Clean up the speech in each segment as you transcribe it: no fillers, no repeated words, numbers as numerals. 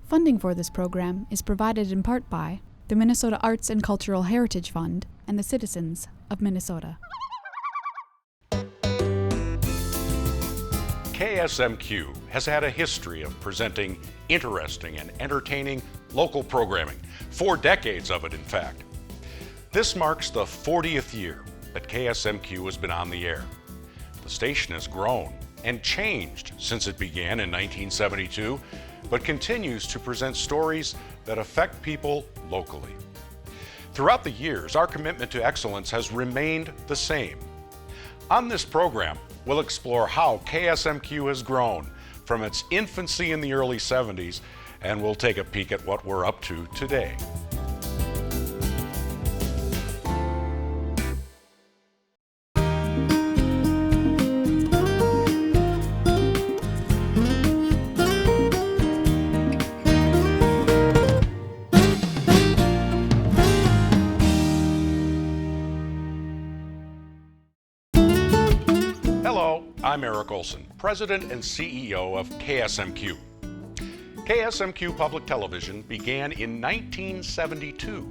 Funding for this program is provided in part by the Minnesota Arts and Cultural Heritage Fund and the citizens of Minnesota. KSMQ has had a history of presenting interesting and entertaining local programming, 4 decades of it in fact. This marks the 40th year that KSMQ has been on the air. The station has grown and changed since it began in 1972, but continues to present stories that affect people locally. Throughout the years, our commitment to excellence has remained the same. On this program, we'll explore how KSMQ has grown from its infancy in the early 70s, and we'll take a peek at what we're up to today. I'm Eric Olson, President and CEO of KSMQ. KSMQ Public Television began in 1972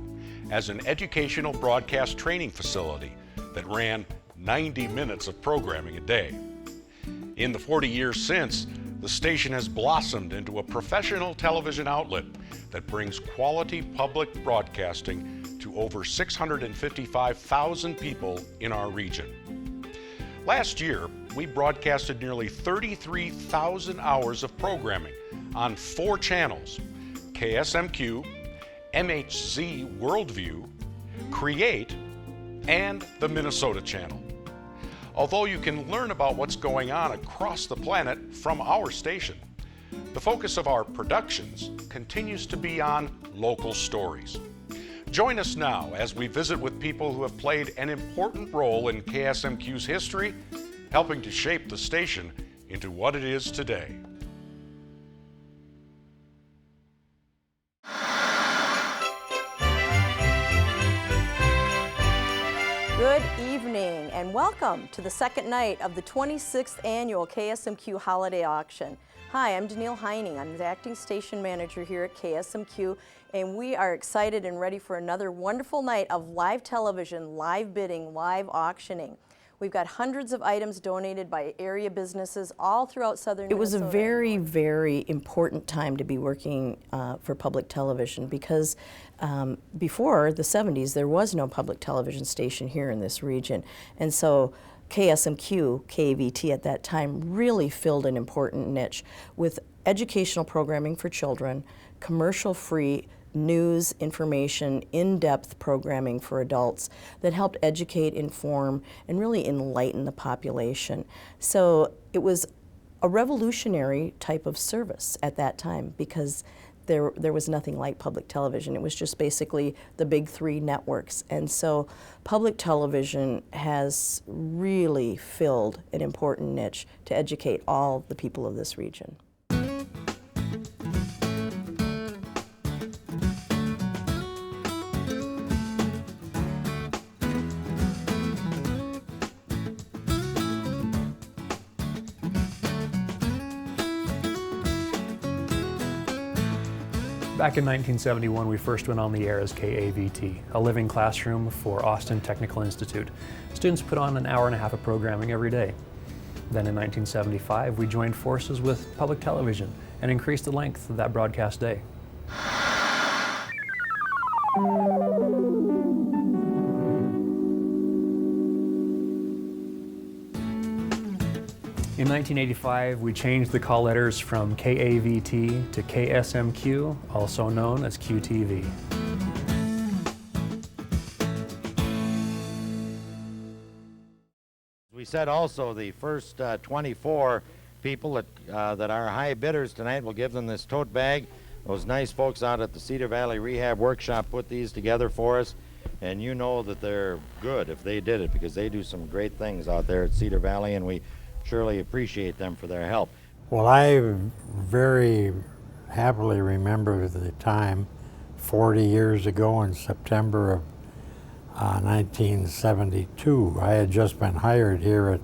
as an educational broadcast training facility that ran 90 minutes of programming a day. In the 40 years since, the station has blossomed into a professional television outlet that brings quality public broadcasting to over 655,000 people in our region. Last year, we broadcasted nearly 33,000 hours of programming on 4 channels: KSMQ, MHZ Worldview, Create, and the Minnesota Channel. Although you can learn about what's going on across the planet from our station, the focus of our productions continues to be on local stories. Join us now as we visit with people who have played an important role in KSMQ's history, helping to shape the station into what it is today. Good evening and welcome to the second night of the 26th annual KSMQ Holiday Auction. Hi, I'm Danielle Heining. I'm the acting station manager here at KSMQ, and we are excited and ready for another wonderful night of live television, live bidding, live auctioning. We've got hundreds of items donated by area businesses all throughout southern Minnesota. It was a very, very important time to be working for public television because before the 70s, there was no public television station here in this region. And so KSMQ, KAVT at that time, really filled an important niche with educational programming for children, commercial-free news, information, in-depth programming for adults that helped educate, inform, and really enlighten the population. So it was a revolutionary type of service at that time because there was nothing like public television. It was just basically the big 3 networks. And so public television has really filled an important niche to educate all the people of this region. Back in 1971, we first went on the air as KAVT, a living classroom for Austin Technical Institute. Students put on an hour and a half of programming every day. Then in 1975, we joined forces with public television and increased the length of that broadcast day. In 1985, we changed the call letters from KAVT to KSMQ, also known as QTV. We said also the first 24 people that are high bidders tonight, we'll give them this tote bag. Those nice folks out at the Cedar Valley Rehab Workshop put these together for us, and you know that they're good if they did it because they do some great things out there at Cedar Valley, and we surely appreciate them for their help. Well, I very happily remember the time 40 years ago in September of 1972. I had just been hired here at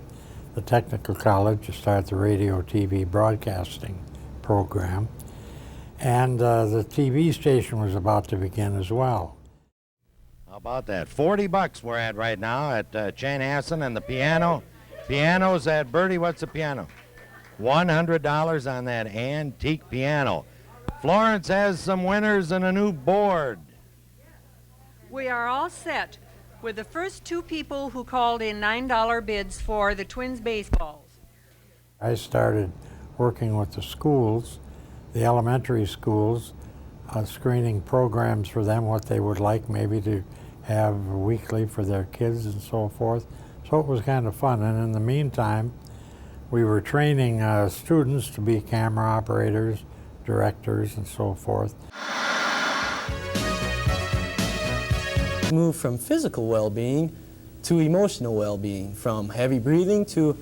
the Technical College to start the radio TV broadcasting program. And the TV station was about to begin as well. How about that? $40 we're at right now at Chanhassen, and the piano. Piano's at, Bertie, what's the piano? $100 on that antique piano. Florence has some winners and a new board. We are all set with the first two people who called in $9 bids for the Twins baseballs. I started working with the schools, the elementary schools, screening programs for them, what they would like maybe to have weekly for their kids and so forth. So it was kind of fun. And in the meantime, we were training students to be camera operators, directors, and so forth. Move from physical well-being to emotional well-being, from heavy breathing to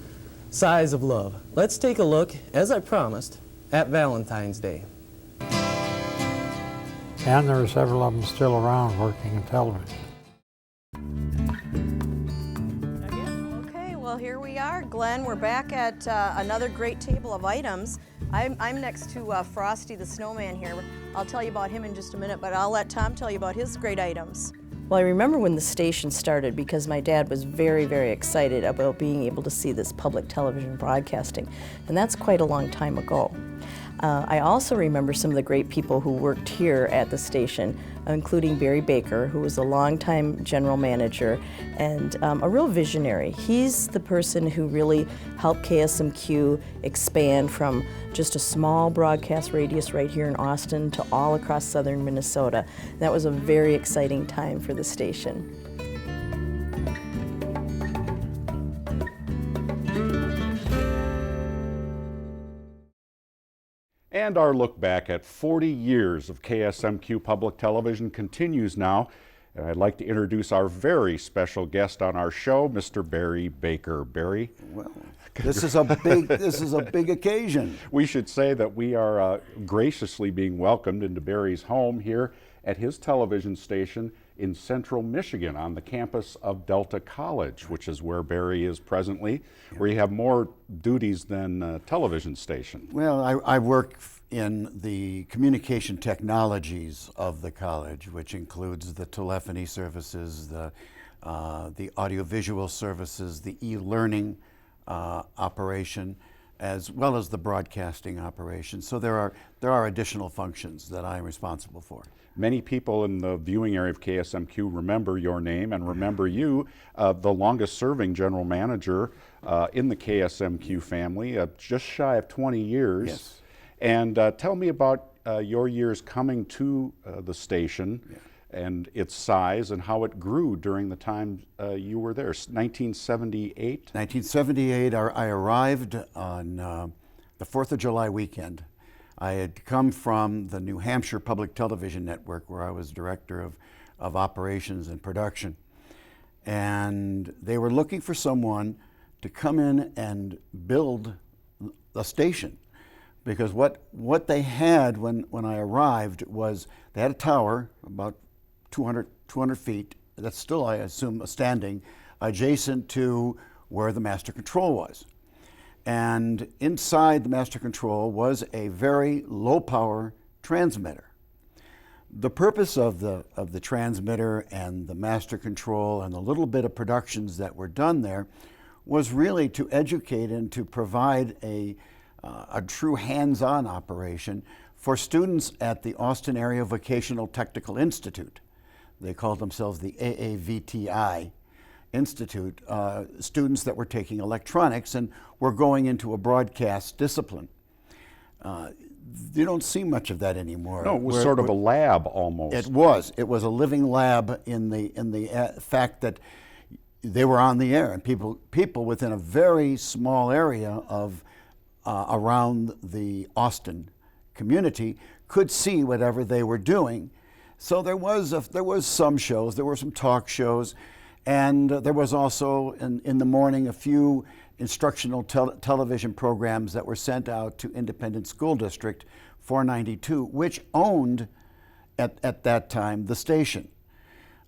sighs of love. Let's take a look, as I promised, at Valentine's Day. And there are several of them still around working in television. Okay, well here we are, Glenn. We're back at another great table of items. I'm next to Frosty the Snowman here. I'll tell you about him in just a minute, but I'll let Tom tell you about his great items. Well, I remember when the station started because my dad was very, very excited about being able to see this public television broadcasting, and that's quite a long time ago. I also remember some of the great people who worked here at the station, including Barry Baker, who was a longtime general manager and a real visionary. He's the person who really helped KSMQ expand from just a small broadcast radius right here in Austin to all across southern Minnesota. That was a very exciting time for the station. And our look back at 40 years of KSMQ Public Television continues now. And I'd like to introduce our very special guest on our show, Mr. Barry Baker. Barry? Well, this is a big occasion. We should say that we are graciously being welcomed into Barry's home here at his television station in central Michigan on the campus of Delta College, which is where Barry is presently, where you have more duties than a television station. Well, I work in the communication technologies of the college, which includes the telephony services, the audiovisual services, the e-learning operation, as well as the broadcasting operation. So there are additional functions that I am responsible for. Many people in the viewing area of KSMQ remember your name and remember you, the longest serving general manager in the KSMQ family, just shy of 20 years. Yes. And tell me about your years coming to the station and its size and how it grew during the time you were there. 1978? 1978, I arrived on the 4th of July weekend. I had come from the New Hampshire Public Television Network, where I was director of operations and production. And they were looking for someone to come in and build a station. Because what they had when I arrived was they had a tower about 200 feet, that's still, I assume, standing, adjacent to where the master control was. And inside the master control was a very low power transmitter. The purpose of the transmitter and the master control and the little bit of productions that were done there was really to educate and to provide a true hands-on operation for students at the Austin Area Vocational Technical Institute. They called themselves the AAVTI Institute, students that were taking electronics and were going into a broadcast discipline. You don't see much of that anymore. No, it was sort of a lab almost. It was. It was a living lab in the fact that they were on the air, and people within a very small area of around the Austin community could see whatever they were doing. So there was some shows. There were some talk shows. And there was also, in the morning, a few instructional television programs that were sent out to Independent School District 492, which owned, at that time, the station.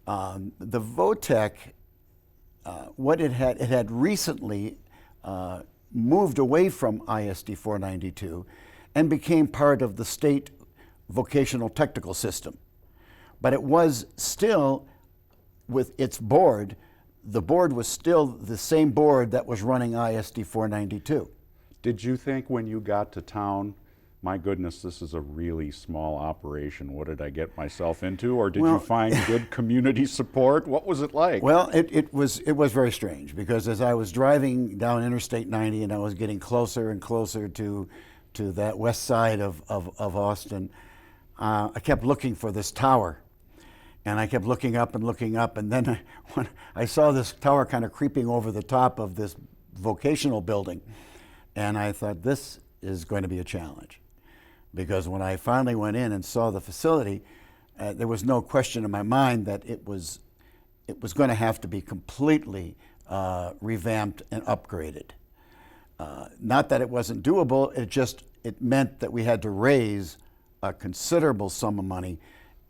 The VOTEC, it had recently moved away from ISD 492 and became part of the state vocational technical system. But it was still, with its board, the board was still the same board that was running ISD 492. Did you think when you got to town, my goodness, this is a really small operation, what did I get myself into? Or did you find good community support? What was it like? Well, it was very strange, because as I was driving down Interstate 90 and I was getting closer and closer to that west side of Austin, I kept looking for this tower. And I kept looking up, and then when I saw this tower kind of creeping over the top of this vocational building, and I thought, this is going to be a challenge. Because when I finally went in and saw the facility, there was no question in my mind that it was going to have to be completely revamped and upgraded. Not that it wasn't doable, it meant that we had to raise a considerable sum of money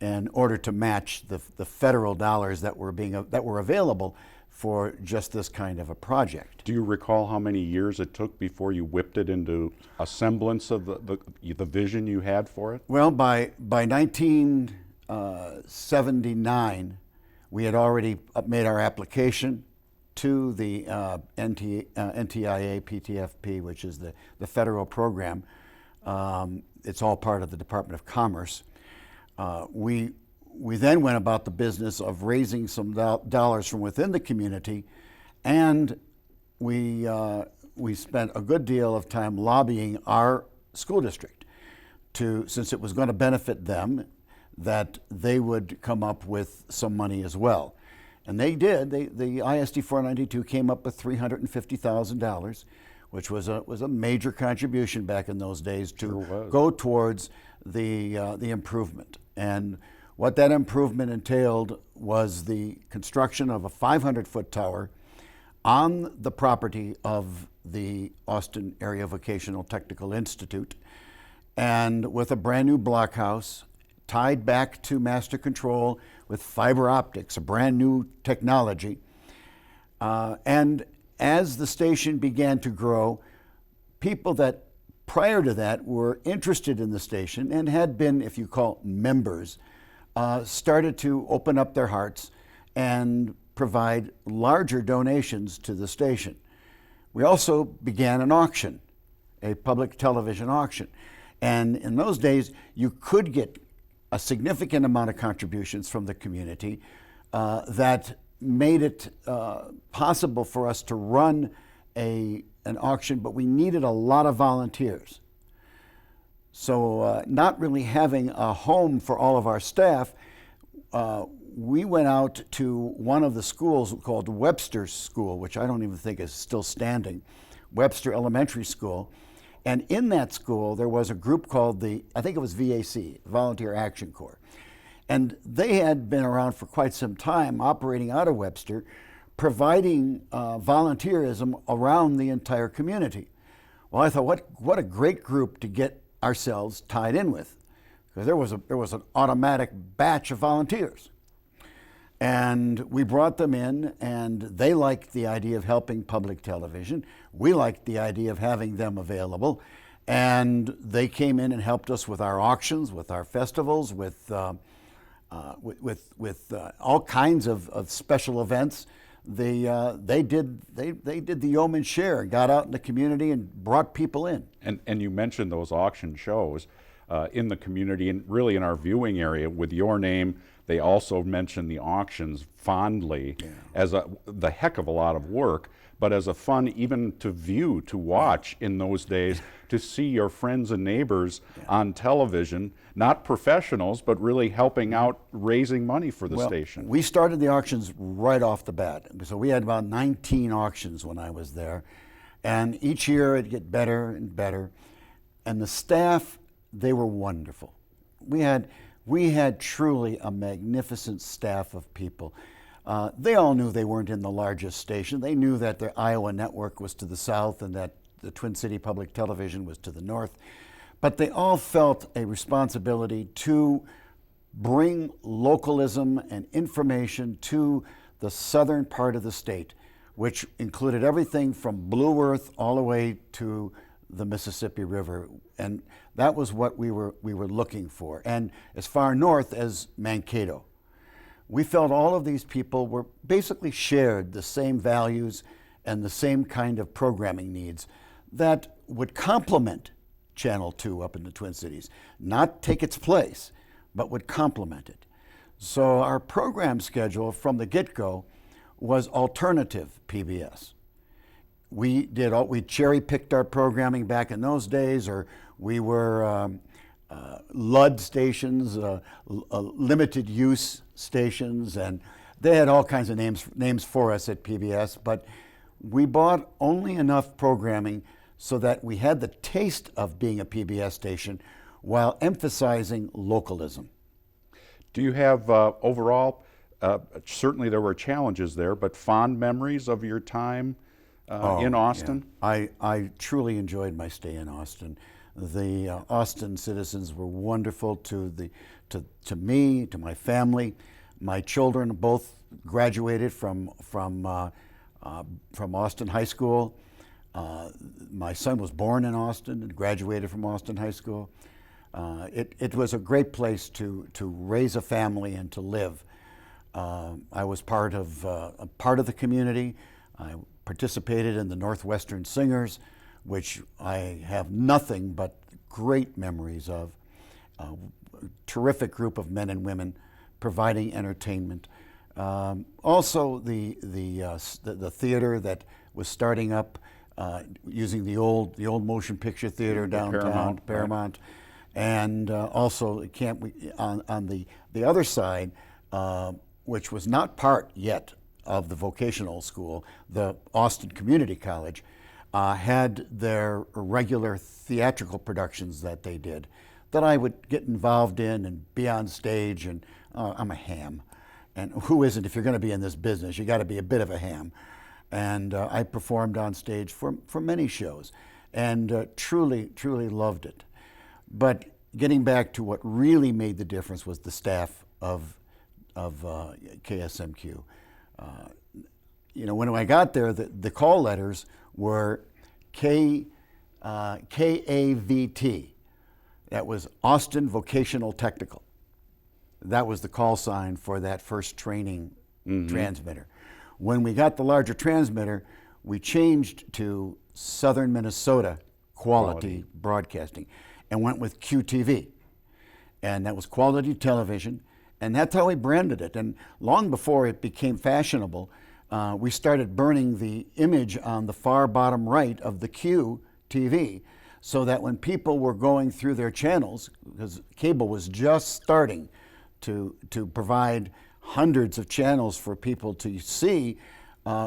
in order to match the federal dollars that were available for just this kind of a project. Do you recall how many years it took before you whipped it into a semblance of the vision you had for it? Well, by 1979, we had already made our application to the NTIA PTFP, which is the federal program. It's all part of the Department of Commerce. We then went about the business of raising some dollars from within the community, and we spent a good deal of time lobbying our school district since it was going to benefit them, that they would come up with some money as well. And they did. The ISD 492 came up with $350,000, which was a major contribution back in those days to go towards the improvement. And what that improvement entailed was the construction of a 500-foot tower on the property of the Austin Area Vocational Technical Institute, and with a brand new blockhouse tied back to master control with fiber optics, a brand new technology. And as the station began to grow, people that prior to that were interested in the station and had been, if you call, members, started to open up their hearts and provide larger donations to the station. We also began an auction, a public television auction. And in those days, you could get a significant amount of contributions from the community that made it possible for us to run an auction, but we needed a lot of volunteers. So not really having a home for all of our staff, we went out to one of the schools called Webster School, which I don't even think is still standing, Webster Elementary School. And in that school, there was a group called I think it was VAC, Volunteer Action Corps. And they had been around for quite some time, operating out of Webster, providing volunteerism around the entire community. Well, I thought, what a great group to get ourselves tied in with, because there was an automatic batch of volunteers. And we brought them in, and they liked the idea of helping public television. We liked the idea of having them available. And they came in and helped us with our auctions, with our festivals, with all kinds of special events. They did the yeoman's share, got out in the community and brought people in. And you mentioned those auction shows in the community and really in our viewing area with your name. They also mentioned the auctions fondly as the heck of a lot of work, but as a fun even to view, to watch in those days, to see your friends and neighbors on television, not professionals, but really helping out raising money for the station. We started the auctions right off the bat. So we had about 19 auctions when I was there. And each year it'd get better and better. And the staff, they were wonderful. We had truly a magnificent staff of people. They all knew they weren't in the largest station. They knew that their Iowa network was to the south and that the Twin City Public Television was to the north. But they all felt a responsibility to bring localism and information to the southern part of the state, which included everything from Blue Earth all the way to the Mississippi River, and that was what we were looking for. And as far north as Mankato, we felt all of these people were basically shared the same values and the same kind of programming needs that would complement Channel 2 up in the Twin Cities, not take its place, but would complement it. So our program schedule from the get-go was alternative PBS. We cherry-picked our programming back in those days, or we were LUD stations, limited use stations, and they had all kinds of names for us at PBS, but we bought only enough programming so that we had the taste of being a PBS station while emphasizing localism. Do you have overall, certainly there were challenges there, but fond memories of your time in Austin? Yeah. I truly enjoyed my stay in Austin. The Austin citizens were wonderful to me, to my family. My children both graduated from Austin High School. My son was born in Austin and graduated from Austin High School. It was a great place to raise a family and to live. I was part of the community. I participated in the Northwestern Singers, which I have nothing but great memories of. A terrific group of men and women providing entertainment. Also, the theater that was starting up using the old motion picture theater downtown, Paramount. And also on the other side, which was not part yet of the vocational school, the Austin Community College had their regular theatrical productions that they did that I would get involved in and be on stage, and I'm a ham. And who isn't? If you're going to be in this business, you got to be a bit of a ham. And I performed on stage for many shows and truly loved it. But getting back to what really made the difference was the staff of KSMQ. When I got there, the call letters were KAVT. That was Austin Vocational Technical. That was the call sign for that first training transmitter. When we got the larger transmitter, we changed to Southern Minnesota Quality Broadcasting and went with QTV. And that was quality television, and that's how we branded it. And long before it became fashionable, we started burning the image on the far bottom right of the Q TV, so that when people were going through their channels, because cable was just starting to provide hundreds of channels for people to see,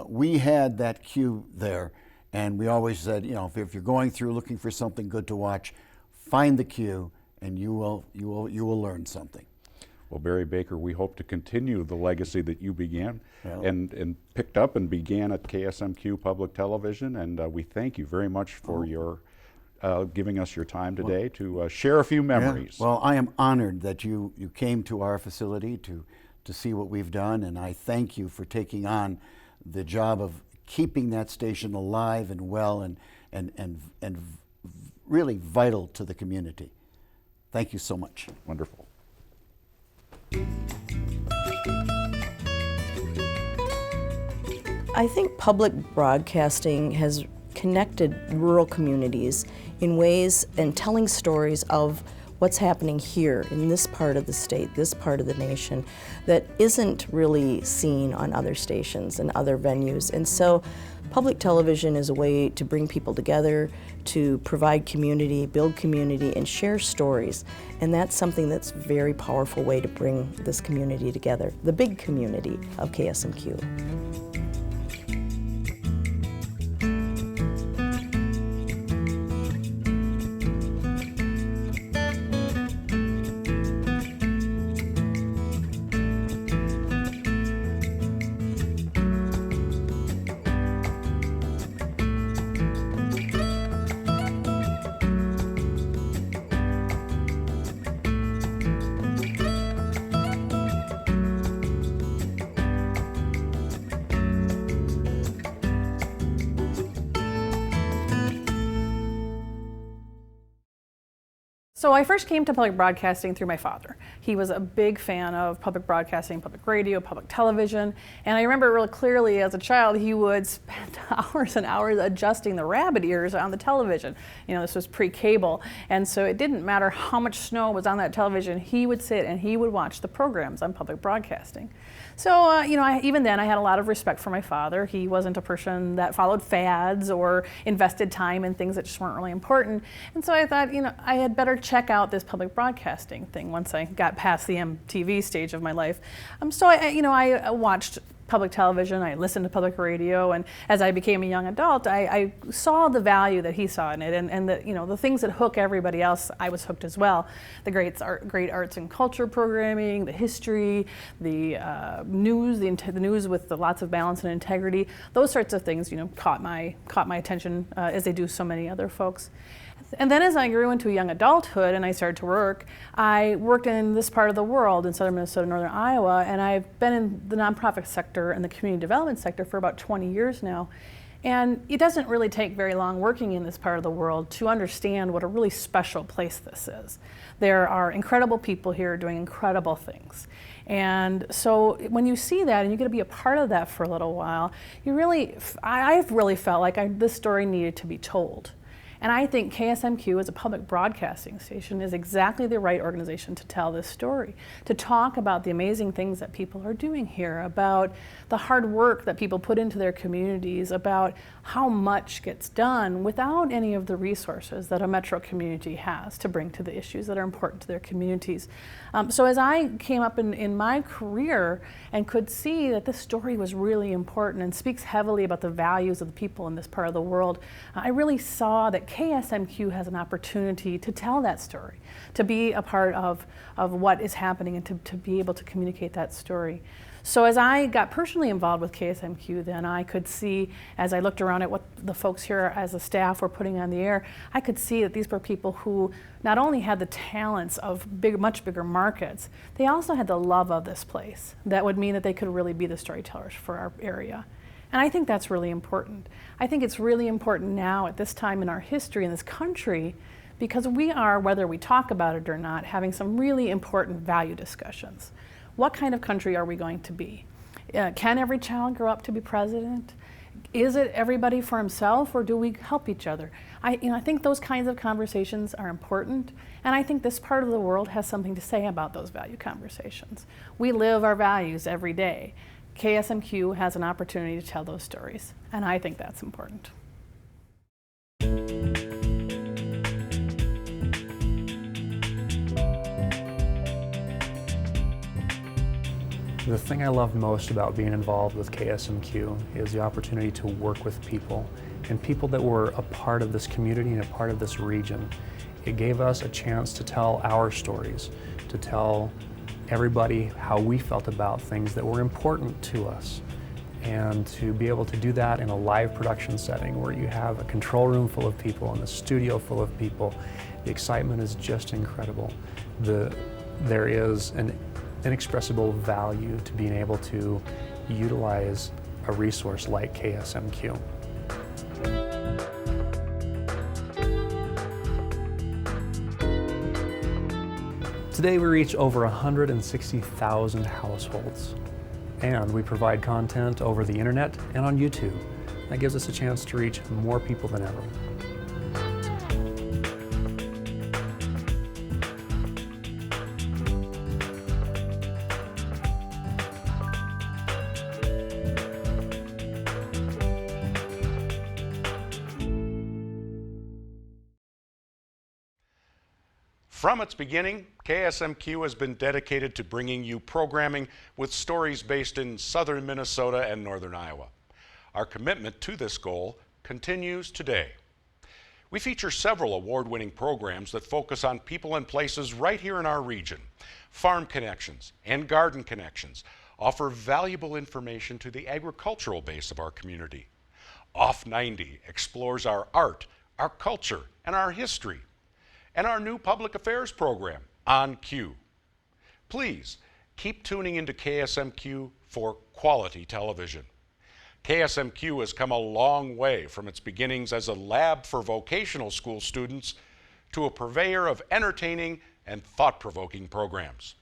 we had that Q there. And we always said, if you're going through looking for something good to watch, find the Q, and you will learn something. Well, Barry Baker, we hope to continue the legacy that you began and picked up and began at KSMQ Public Television, and we thank you very much for your giving us your time today to share a few memories. Yeah. Well, I am honored that you came to our facility to see what we've done, and I thank you for taking on the job of keeping that station alive and well and really vital to the community. Thank you so much. Wonderful. I think public broadcasting has connected rural communities in ways and telling stories of what's happening here in this part of the state, this part of the nation, that isn't really seen on other stations and other venues. And so public television is a way to bring people together, to provide community, build community, and share stories. And that's something that's a very powerful way to bring this community together, the big community of KSMQ. So I first came to public broadcasting through my father. He was a big fan of public broadcasting, public radio, public television, and I remember really clearly as a child he would spend hours and hours adjusting the rabbit ears on the television. You know, this was pre-cable, and so it didn't matter how much snow was on that television, he would sit and he would watch the programs on public broadcasting. So, you know, even then I had a lot of respect for my father. He wasn't a person that followed fads or invested time in things that just weren't really important. And so I thought, you know, I had better check out this public broadcasting thing once I got past the MTV stage of my life. So I watched public television, I listened to public radio, and as I became a young adult, I saw the value that he saw in it, and the, you know, the things that hook everybody else, I was hooked as well. The great arts and culture programming, the history, the news, the news with lots of balance and integrity, those sorts of things, you know, caught my attention as they do so many other folks. And then as I grew into young adulthood and I started to work, I worked in this part of the world, in southern Minnesota, northern Iowa, and I've been in the nonprofit sector and the community development sector for about 20 years now. And it doesn't really take very long working in this part of the world to understand what a really special place this is. There are incredible people here doing incredible things. And so when you see that and you get to be a part of that for a little while, I've really felt like this story needed to be told. And I think KSMQ as a public broadcasting station is exactly the right organization to tell this story, to talk about the amazing things that people are doing here, about the hard work that people put into their communities, about how much gets done without any of the resources that a metro community has to bring to the issues that are important to their communities. So as I came up in my career and could see that this story was really important and speaks heavily about the values of the people in this part of the world, I really saw that KSMQ has an opportunity to tell that story, to be a part of what is happening and to be able to communicate that story. So as I got personally involved with KSMQ, then I could see, as I looked around at what the folks here as a staff were putting on the air, I could see that these were people who not only had the talents of much bigger markets, they also had the love of this place. That would mean that they could really be the storytellers for our area. And I think that's really important. I think it's really important now at this time in our history in this country, because we are, whether we talk about it or not, having some really important value discussions. What kind of country are we going to be? Can every child grow up to be president? Is it everybody for himself, or do we help each other? I think those kinds of conversations are important, and I think this part of the world has something to say about those value conversations. We live our values every day. KSMQ has an opportunity to tell those stories, and I think that's important. The thing I love most about being involved with KSMQ is the opportunity to work with people, and people that were a part of this community and a part of this region. It gave us a chance to tell our stories, to tell everybody how we felt about things that were important to us, and to be able to do that in a live production setting where you have a control room full of people and a studio full of people. The excitement is just incredible. There is an inexpressible value to being able to utilize a resource like KSMQ. Today we reach over 160,000 households, and we provide content over the internet and on YouTube. That gives us a chance to reach more people than ever. From its beginning, KSMQ has been dedicated to bringing you programming with stories based in southern Minnesota and northern Iowa. Our commitment to this goal continues today. We feature several award-winning programs that focus on people and places right here in our region. Farm Connections and Garden Connections offer valuable information to the agricultural base of our community. Off 90 explores our art, our culture, and our history. And our new public affairs program, On Cue. Please keep tuning into KSMQ for quality television. KSMQ has come a long way from its beginnings as a lab for vocational school students to a purveyor of entertaining and thought-provoking programs.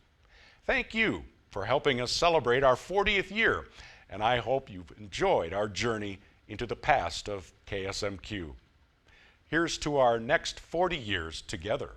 Thank you for helping us celebrate our 40th year, and I hope you've enjoyed our journey into the past of KSMQ. Here's to our next 40 years together.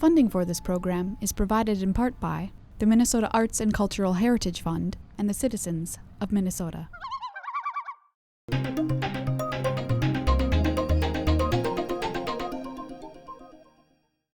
Funding for this program is provided in part by the Minnesota Arts and Cultural Heritage Fund and the citizens of Minnesota.